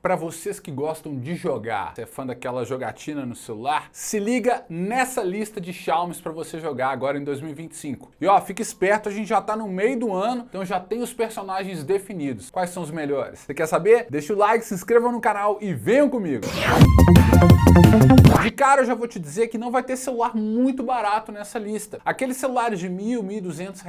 Para vocês que gostam de jogar, você é fã daquela jogatina no celular, se liga nessa lista de Xiaomis para você jogar agora em 2025. E ó, fica esperto, a gente já tá no meio do ano, então já tem os personagens definidos. Quais são os melhores? Você quer saber? Deixa o like, se inscreva no canal e venham comigo! De cara eu já vou te dizer que não vai ter celular muito barato nessa lista. Aqueles celulares de R$1.000, R$1.200,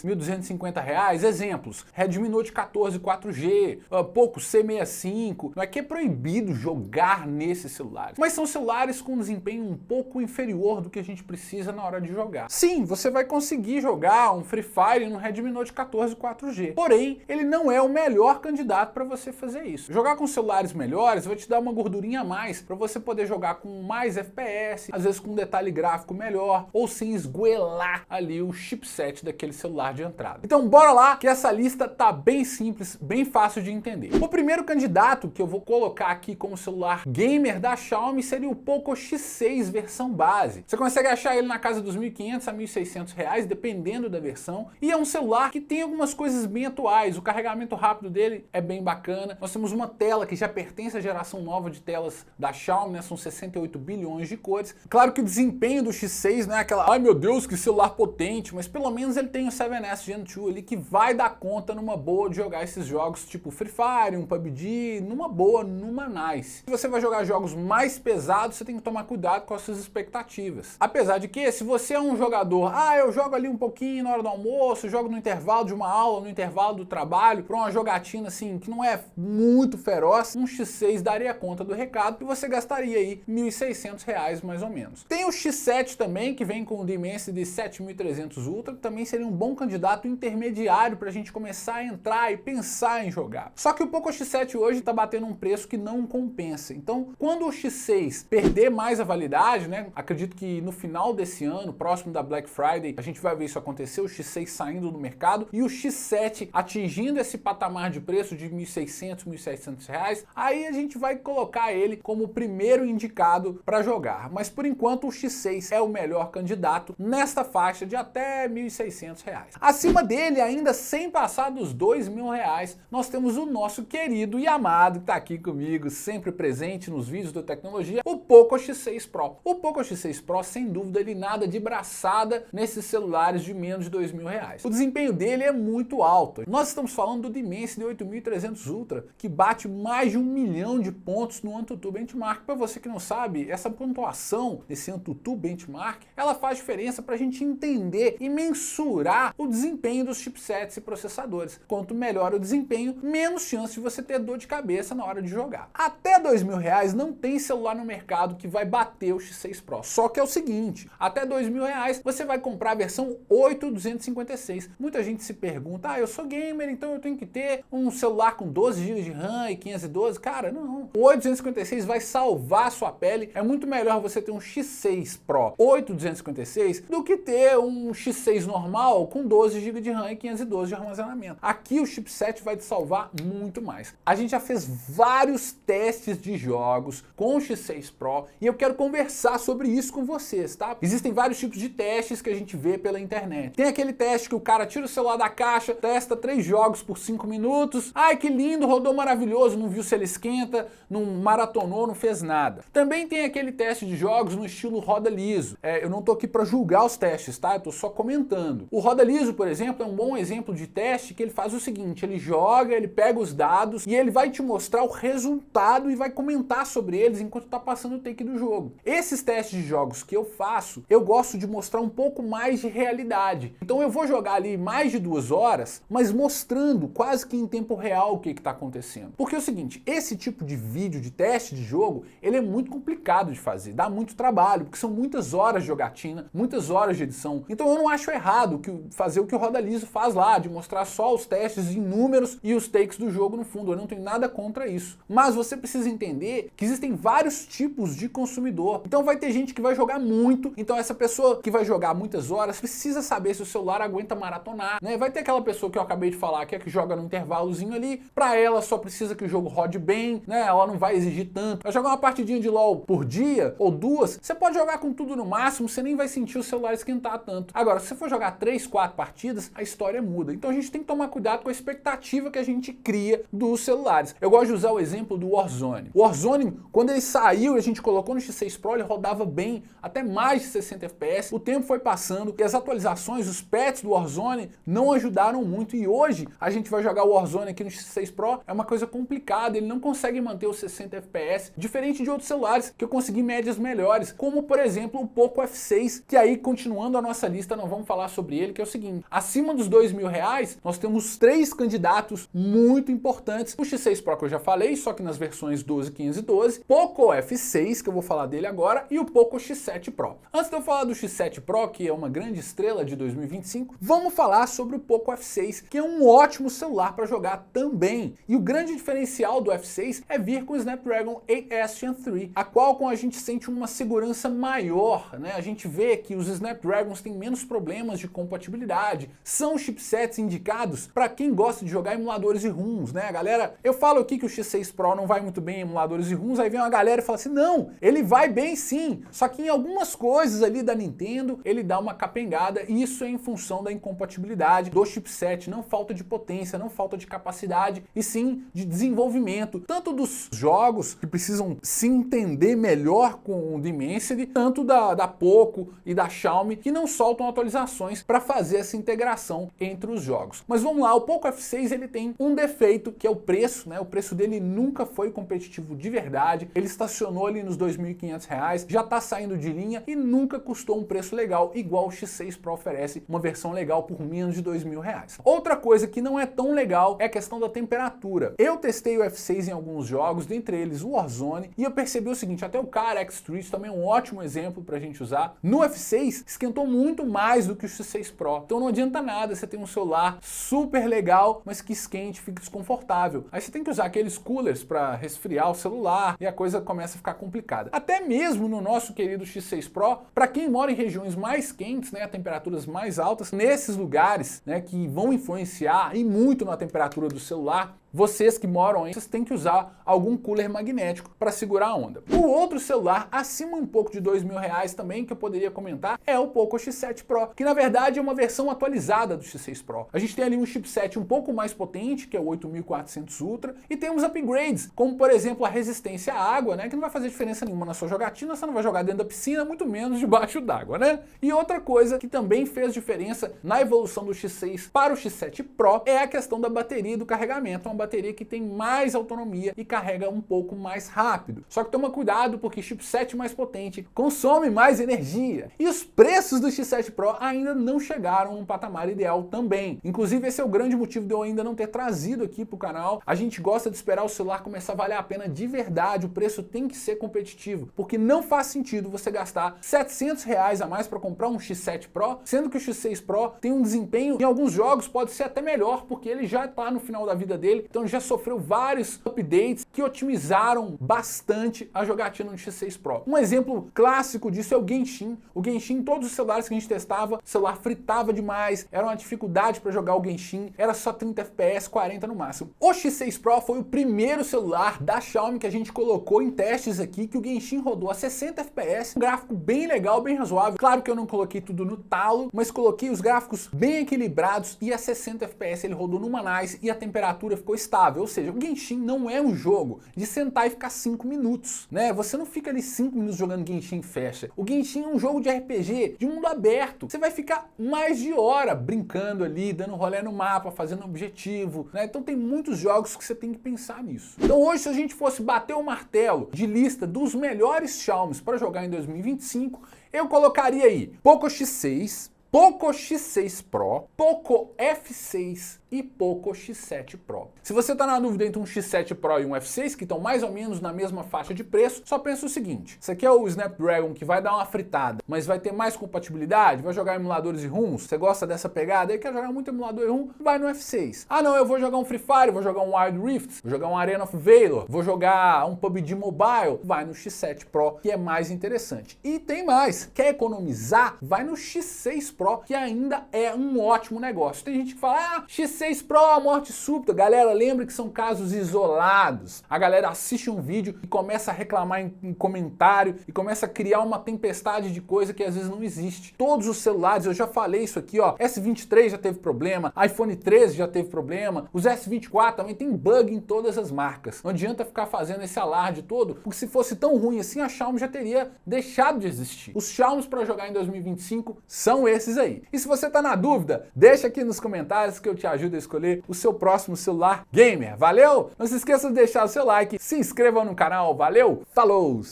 R$1.250, exemplos, Redmi Note 14 4G, Poco C65, não é que é proibido jogar nesses celulares, mas são celulares com desempenho um pouco inferior do que a gente precisa na hora de jogar. Sim, você vai conseguir jogar um Free Fire no Redmi Note 14 4G, porém, ele não é o melhor candidato para você fazer isso. Jogar com celulares melhores vai te dar uma gordurinha a mais para você poder jogar com mais FPS, às vezes com um detalhe gráfico melhor, ou sem esgoelar ali o chipset daquele celular de entrada. Então bora lá, que essa lista tá bem simples, bem fácil de entender. O primeiro candidato que eu vou colocar aqui como celular gamer da Xiaomi seria o Poco X6 versão base. Você consegue achar ele na casa dos R$1.500 a R$1.600, dependendo da versão, e é um celular que tem algumas coisas bem atuais. O carregamento rápido dele é bem bacana. Nós temos uma tela que já pertence à geração nova de telas da Xiaomi, né? São 68 bilhões de cores. Claro que o desempenho do X6 não é aquela, ai meu Deus, que celular potente, mas pelo menos ele tem o 7S Gen 2 ali que vai dar conta numa boa de jogar esses jogos tipo Free Fire, um PUBG, numa boa, numa nice. Se você vai jogar jogos mais pesados, você tem que tomar cuidado com as suas expectativas. Apesar de que, se você é um jogador, eu jogo ali um pouquinho na hora do almoço, jogo no intervalo de uma aula, no intervalo do trabalho, para uma jogatina assim, que não é muito feroz, um X6 daria conta do recado e você gastaria aí R$1.600 mais ou menos. Tem o X7 também, que vem com o Dimensity 7300 Ultra, que também seria um bom candidato intermediário para a gente começar a entrar e pensar em jogar. Só que o Poco X7 hoje está batendo um preço que não compensa. Então, quando o X6 perder mais a validade, né, acredito que no final desse ano, próximo da Black Friday, a gente vai ver isso acontecer, o X6 saindo do mercado e o X7 atingindo esse patamar de preço de R$1.600, R$1.700, aí a gente vai colocar ele como o primeiro indicado para jogar. Mas por enquanto o X6 é o melhor candidato nesta faixa de até R$1.600. Acima dele, ainda sem passar dos R$2.000, nós temos o nosso querido e amado, que está aqui comigo, sempre presente nos vídeos da tecnologia, o Poco X6 Pro. O Poco X6 Pro, sem dúvida, ele nada de braçada nesses celulares de menos de R$2.000. O desempenho dele é muito alto. Nós estamos falando do Dimensity 8300 Ultra, que bate mais de 1 milhão de pontos no AnTuTu Benchmark. Para você que não sabe, essa pontuação desse AnTuTu Benchmark, ela faz diferença para a gente entender e mensurar o desempenho dos chipsets e processadores. Quanto melhor o desempenho, menos chance de você ter dor de cabeça na hora de jogar. Até R$2.000 não tem celular no mercado que vai bater o X6 Pro. Só que é o seguinte, até R$2.000 você vai comprar a versão 8256. Muita gente se pergunta, eu sou gamer, então eu tenho que ter um celular com 12 GB de RAM e 512. Cara, não. O 8256 vai salvar a sua pele. É muito melhor você ter um X6 Pro 8256 do que ter um X6 normal com 12 GB de RAM e 512 de armazenamento. Aqui o chipset vai te salvar muito mais. A gente já fez vários testes de jogos com o X6 Pro e eu quero conversar sobre isso com vocês, tá? Existem vários tipos de testes que a gente vê pela internet. Tem aquele teste que o cara tira o celular da caixa, testa 3 jogos por 5 minutos. Ai, que lindo, rodou maravilhoso, não viu se ele esquenta, não maratonou, não fez nada. Também tem aquele teste de jogos no estilo roda liso. Eu não tô aqui para julgar os testes, tá? Eu tô só comentando. O roda liso, por exemplo, é um bom exemplo de teste que ele faz o seguinte, ele joga, ele pega os dados e ele vai te mostrar o resultado e vai comentar sobre eles enquanto tá passando o take do jogo. Esses testes de jogos que eu faço, eu gosto de mostrar um pouco mais de realidade. Então eu vou jogar ali mais de 2 horas, mas mostrando quase que em tempo real o que está acontecendo. Porque é o seguinte, esse tipo de vídeo de teste de jogo, ele é muito complicado de fazer, dá muito trabalho, porque são muitas horas de jogatina, muitas horas de edição. Então eu não acho errado fazer o que o Roda Liso faz lá, de mostrar só os testes em números e os takes do jogo no fundo. Eu não tenho nada contra isso. Mas você precisa entender que existem vários tipos de consumidor. Então vai ter gente que vai jogar muito, então essa pessoa que vai jogar muitas horas precisa saber se o celular aguenta maratonar, né? Vai ter aquela pessoa que eu acabei de falar, que é que joga no intervalozinho ali, pra ela só precisa que o jogo rode bem, né? Ela não vai exigir tanto. Vai jogar jogar uma partidinha de LoL por dia ou duas, você pode jogar com tudo no máximo, você nem vai sentir o celular esquentar tanto. Agora, se você for jogar 3, 4 partidas, a história muda. Então a gente tem que tomar cuidado com a expectativa que a gente cria dos celulares. Eu gosto de usar o exemplo do Warzone. O Warzone, quando ele saiu e a gente colocou no X6 Pro, ele rodava bem, até mais de 60 FPS. O tempo foi passando e as atualizações, os patches do Warzone não ajudaram muito. E hoje a gente vai jogar o Warzone aqui no X6 Pro, é uma coisa complicada, ele não consegue manter os 60 FPS, diferente de outros celulares que eu consegui médias melhores, como por exemplo o Poco F6, que aí continuando a nossa lista, nós vamos falar sobre ele, que é o seguinte, acima dos R$2.000, nós temos 3 candidatos muito importantes, o X6 Pro que eu já falei, só que nas versões 12, 15 e 12, Poco F6, que eu vou falar dele agora, e o Poco X7 Pro. Antes de eu falar do X7 Pro, que é uma grande estrela de 2025, vamos falar sobre o Poco F6, que é um ótimo celular para jogar também. E o grande diferencial do F6 é vir com o Snapdragon 8S Gen 3, a qual a gente sente uma segurança maior, né? A gente vê que os Snapdragons têm menos problemas de compatibilidade, são chipsets indicados para quem gosta de jogar emuladores e ROMs, né? Galera, eu falo aqui que o X6 Pro não vai muito bem em emuladores e ROMs, aí vem uma galera e fala assim, não, ele vai bem sim, só que em algumas coisas ali da Nintendo, ele dá uma capengada, e isso é em função da incompatibilidade do chipset, não falta de potência, não falta de capacidade, e sim de desenvolvimento, tanto dos jogos que precisam se entender melhor com o Dimensity, tanto da Poco e da Xiaomi, que não soltam atualizações para fazer essa integração entre os jogos. Mas vamos lá, o Poco F6 ele tem um defeito, que é o preço, né? O preço dele nunca foi competitivo de verdade, ele estacionou ali nos R$2.500, já está saindo de linha e nunca custou um preço legal, igual o X6 Pro oferece uma versão legal por menos de R$2.000. Outra coisa que não é tão legal é a questão da temperatura. Eu testei o F6 em alguns jogos, dentre eles o Warzone, e eu percebi o seguinte, até o Car X-Street também é um ótimo exemplo pra gente usar. No F6 esquentou muito mais do que o X6 Pro, então não adianta nada você ter um celular super legal, mas que esquente, fique desconfortável. Aí você tem que usar aqueles coolers para resfriar o celular e a coisa começa a ficar complicada. Até mesmo no nosso querido X6 Pro, para quem mora em regiões mais quentes, né, a temperaturas mais altas, nesses lugares, né, que vão influenciar e muito na temperatura do celular, vocês que moram aí, vocês têm que usar algum cooler magnético para segurar a onda. O outro celular, acima um pouco de R$2.000 também, que eu poderia comentar, é o Poco X7 Pro, que na verdade é uma versão atualizada do X6 Pro. A gente tem ali um chipset um pouco mais potente, que é o 8400 Ultra, e temos upgrades, como por exemplo a resistência à água, né, que não vai fazer diferença nenhuma na sua jogatina, você não vai jogar dentro da piscina, muito menos debaixo d'água, né? E outra coisa que também fez diferença na evolução do X6 para o X7 Pro é a questão da bateria e do carregamento, uma bateria que tem mais autonomia e carrega um pouco mais rápido. Só que toma cuidado porque chipset mais potente consome mais energia. E os preços do X7 Pro ainda não chegaram a um patamar ideal também. Inclusive esse é o grande motivo de eu ainda não ter trazido aqui para o canal. A gente gosta de esperar o celular começar a valer a pena de verdade, o preço tem que ser competitivo, porque não faz sentido você gastar R$700 a mais para comprar um X7 Pro, sendo que o X6 Pro tem um desempenho, em alguns jogos pode ser até melhor, porque ele já está no final da vida dele, então já sofreu vários updates que otimizaram bastante a jogatina no X6 Pro. Um exemplo clássico disso é o Genshin. O Genshin, todos os celulares que a gente testava, o celular fritava demais, era uma dificuldade para jogar o Genshin, era só 30 FPS, 40 no máximo. O X6 Pro foi o primeiro celular da Xiaomi que a gente colocou em testes aqui, que o Genshin rodou a 60 FPS, um gráfico bem legal, bem razoável. Claro que eu não coloquei tudo no talo, mas coloquei os gráficos bem equilibrados e a 60 FPS ele rodou numa nice e a temperatura ficou estável. Ou seja, o Genshin não é um jogo de sentar e ficar 5 minutos, né? Você não fica ali 5 minutos jogando Genshin e fecha. O Genshin é um jogo de RPG, de mundo aberto. Você vai ficar mais de hora brincando ali, dando rolê no mapa, fazendo objetivo, né? Então tem muitos jogos que você tem que pensar nisso. Então hoje, se a gente fosse bater o martelo de lista dos melhores Xiaomis para jogar em 2025, eu colocaria aí Poco X6, Poco X6 Pro, Poco F6 e Poco X7 Pro. Se você está na dúvida entre um X7 Pro e um F6, que estão mais ou menos na mesma faixa de preço, só pensa o seguinte, isso aqui é o Snapdragon que vai dar uma fritada, mas vai ter mais compatibilidade, vai jogar emuladores e ROMs, você gosta dessa pegada e quer jogar muito emulador e ROM, vai no F6. Ah não, eu vou jogar um Free Fire, vou jogar um Wild Rift, vou jogar um Arena of Valor, vou jogar um PUBG Mobile, vai no X7 Pro, que é mais interessante. E tem mais, quer economizar? Vai no X6 Pro, que ainda é um ótimo negócio. Tem gente que fala, X6 S6 Pro, a morte súbita. Galera, lembre que são casos isolados. A galera assiste um vídeo e começa a reclamar em comentário e começa a criar uma tempestade de coisa que às vezes não existe. Todos os celulares, eu já falei isso aqui, ó, S23 já teve problema, iPhone 13 já teve problema, os S24 também tem bug em todas as marcas. Não adianta ficar fazendo esse alarde todo, porque se fosse tão ruim assim, a Xiaomi já teria deixado de existir. Os Xiaomi para jogar em 2025 são esses aí. E se você tá na dúvida, deixa aqui nos comentários que eu te ajudo a escolher o seu próximo celular gamer. Valeu? Não se esqueça de deixar o seu like, se inscreva no canal. Valeu? Falou!